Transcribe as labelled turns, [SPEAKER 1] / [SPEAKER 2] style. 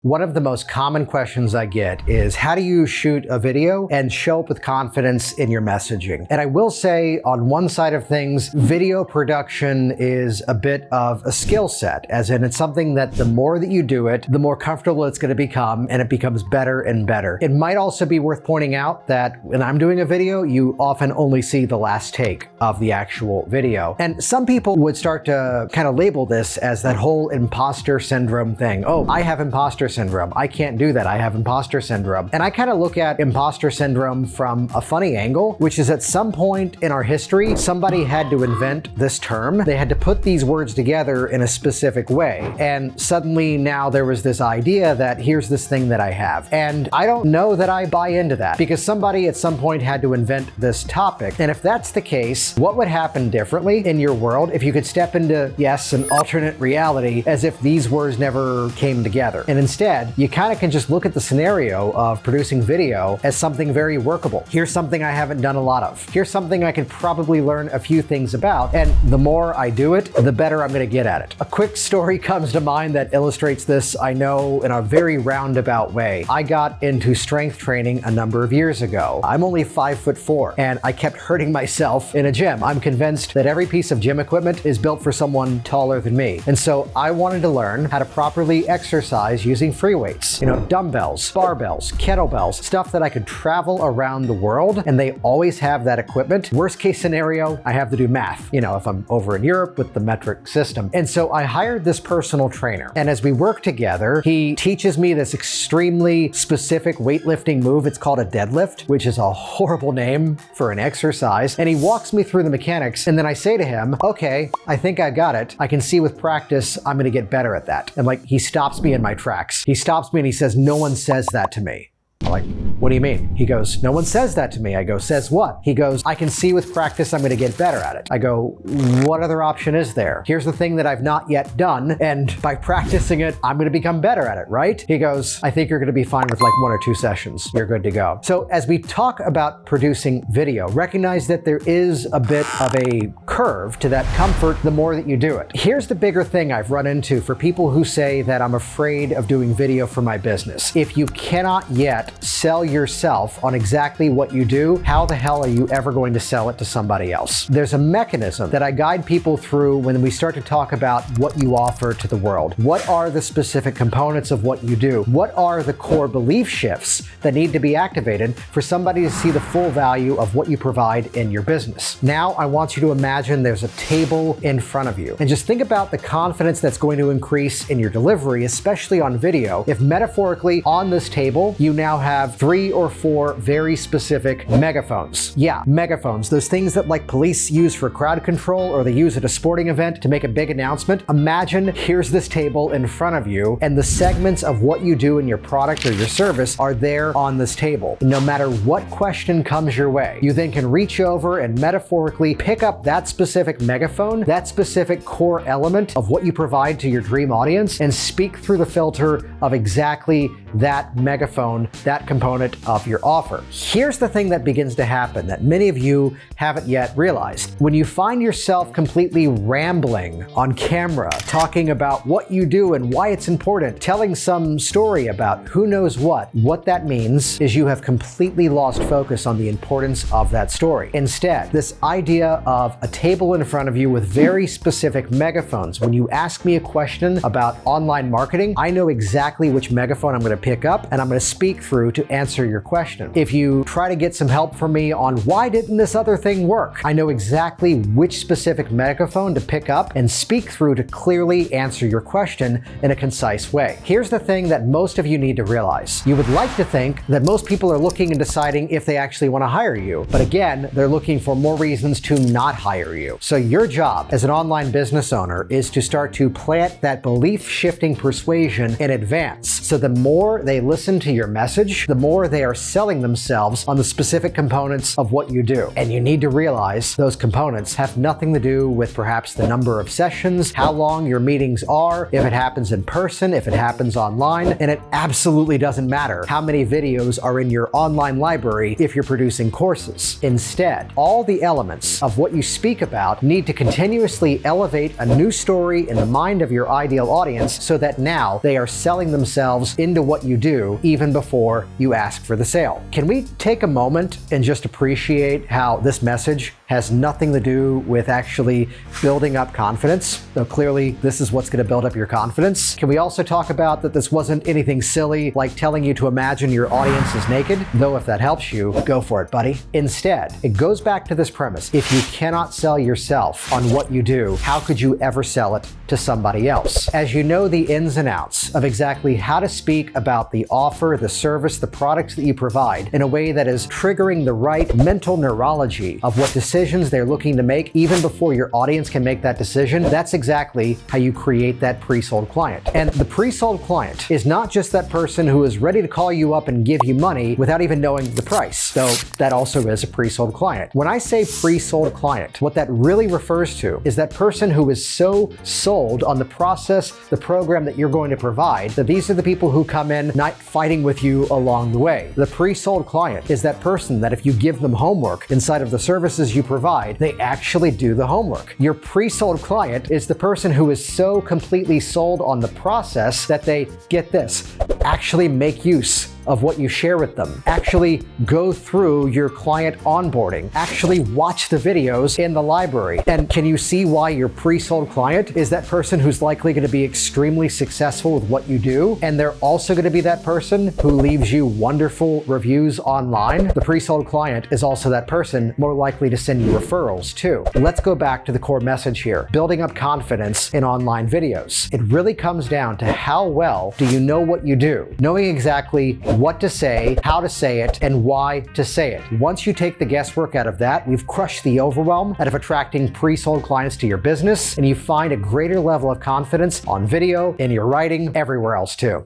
[SPEAKER 1] One of the most common questions I get is, how do you shoot a video and show up with confidence in your messaging? And I will say, on one side of things, video production is a bit of a skill set, as in it's something that the more that you do it, the more comfortable it's going to become, and it becomes better and better. It might also be worth pointing out that when I'm doing a video, you often only see the last take of the actual video. And some people would start to kind of label this as that whole imposter syndrome thing. Oh, I have imposter syndrome. I can't do that. I have imposter syndrome. And I kind of look at imposter syndrome from a funny angle, which is at some point in our history, somebody had to invent this term. They had to put these words together in a specific way. And suddenly now there was this idea that here's this thing that I have. And I don't know that I buy into that, because somebody at some point had to invent this topic. And if that's the case, what would happen differently in your world if you could step into, yes, an alternate reality as if these words never came together? And instead, you kind of can just look at the scenario of producing video as something very workable. Here's something I haven't done a lot of. Here's something I could probably learn a few things about, and the more I do it, the better I'm going to get at it. A quick story comes to mind that illustrates this, I know, in a very roundabout way. I got into strength training a number of years ago. I'm only 5'4", and I kept hurting myself in a gym. I'm convinced that every piece of gym equipment is built for someone taller than me. And so I wanted to learn how to properly exercise using free weights, dumbbells, barbells, kettlebells, stuff that I could travel around the world, and they always have that equipment. Worst case scenario, I have to do math, if I'm over in Europe with the metric system. And so I hired this personal trainer, and as we work together, he teaches me this extremely specific weightlifting move. It's called a deadlift, which is a horrible name for an exercise. And he walks me through the mechanics, and then I say to him, okay, I think I got it. I can see with practice, I'm gonna get better at that. And he stops me in my tracks. He stops me and he says, no one says that to me. I'm like, what do you mean? He goes, no one says that to me. I go, says what? He goes, I can see with practice I'm going to get better at it. I go, what other option is there? Here's the thing that I've not yet done, and by practicing it, I'm going to become better at it, right? He goes, I think you're going to be fine with 1 or 2 sessions. You're good to go. So as we talk about producing video, recognize that there is a bit of a curve to that comfort the more that you do it. Here's the bigger thing I've run into for people who say that I'm afraid of doing video for my business. If you cannot yet sell yourself on exactly what you do, how the hell are you ever going to sell it to somebody else? There's a mechanism that I guide people through when we start to talk about what you offer to the world. What are the specific components of what you do? What are the core belief shifts that need to be activated for somebody to see the full value of what you provide in your business? Now, I want you to imagine there's a table in front of you, and just think about the confidence that's going to increase in your delivery, especially on video, if metaphorically on this table, you now have 3 or 4 very specific megaphones. Yeah, megaphones, those things that police use for crowd control, or they use at a sporting event to make a big announcement. Imagine here's this table in front of you, and the segments of what you do in your product or your service are there on this table. No matter what question comes your way, you then can reach over and metaphorically pick up that specific megaphone, that specific core element of what you provide to your dream audience, and speak through the filter of exactly that megaphone, that component of your offer. Here's the thing that begins to happen that many of you haven't yet realized. When you find yourself completely rambling on camera, talking about what you do and why it's important, telling some story about who knows what that means is you have completely lost focus on the importance of that story. Instead, this idea of a table in front of you with very specific megaphones, when you ask me a question about online marketing, I know exactly which megaphone I'm going to pick up and I'm going to speak through to answer your question. If you try to get some help from me on why didn't this other thing work, I know exactly which specific megaphone to pick up and speak through to clearly answer your question in a concise way. Here's the thing that most of you need to realize. You would like to think that most people are looking and deciding if they actually want to hire you, but again, they're looking for more reasons to not hire you. So your job as an online business owner is to start to plant that belief shifting persuasion in advance. So the more they listen to your message, the more they are selling themselves on the specific components of what you do. And you need to realize those components have nothing to do with perhaps the number of sessions, how long your meetings are, if it happens in person, if it happens online, and it absolutely doesn't matter how many videos are in your online library if you're producing courses. Instead, all the elements of what you speak about need to continuously elevate a new story in the mind of your ideal audience so that now they are selling themselves themselves into what you do even before you ask for the sale. Can we take a moment and just appreciate how this message has nothing to do with actually building up confidence, though clearly this is what's going to build up your confidence? Can we also talk about that this wasn't anything silly like telling you to imagine your audience is naked? Though if that helps you, go for it, buddy. Instead, it goes back to this premise. If you cannot sell yourself on what you do, how could you ever sell it to somebody else? As you know the ins and outs of exactly how to speak about the offer, the service, the products that you provide in a way that is triggering the right mental neurology of what decisions they're looking to make even before your audience can make that decision, that's exactly how you create that pre-sold client. And the pre-sold client is not just that person who is ready to call you up and give you money without even knowing the price, though that also is a pre-sold client. When I say pre-sold client, what that really refers to is that person who is so sold on the process, the program that you're going to provide, that these are the people who come in not fighting with you along the way. The pre-sold client is that person that if you give them homework inside of the services you provide, they actually do the homework. Your pre-sold client is the person who is so completely sold on the process that they, get this, actually make use of what you share with them, actually go through your client onboarding, actually watch the videos in the library. And can you see why your pre-sold client is that person who's likely going to be extremely successful with what you do? And they're also going to be that person who leaves you wonderful reviews online. The pre-sold client is also that person more likely to send you referrals too. Let's go back to the core message here. Building up confidence in online videos. It really comes down to how well do you know what you do? Knowing exactly what to say, how to say it, and why to say it. Once you take the guesswork out of that, you've crushed the overwhelm out of attracting pre-sold clients to your business, and you find a greater level of confidence on video, in your writing, everywhere else too.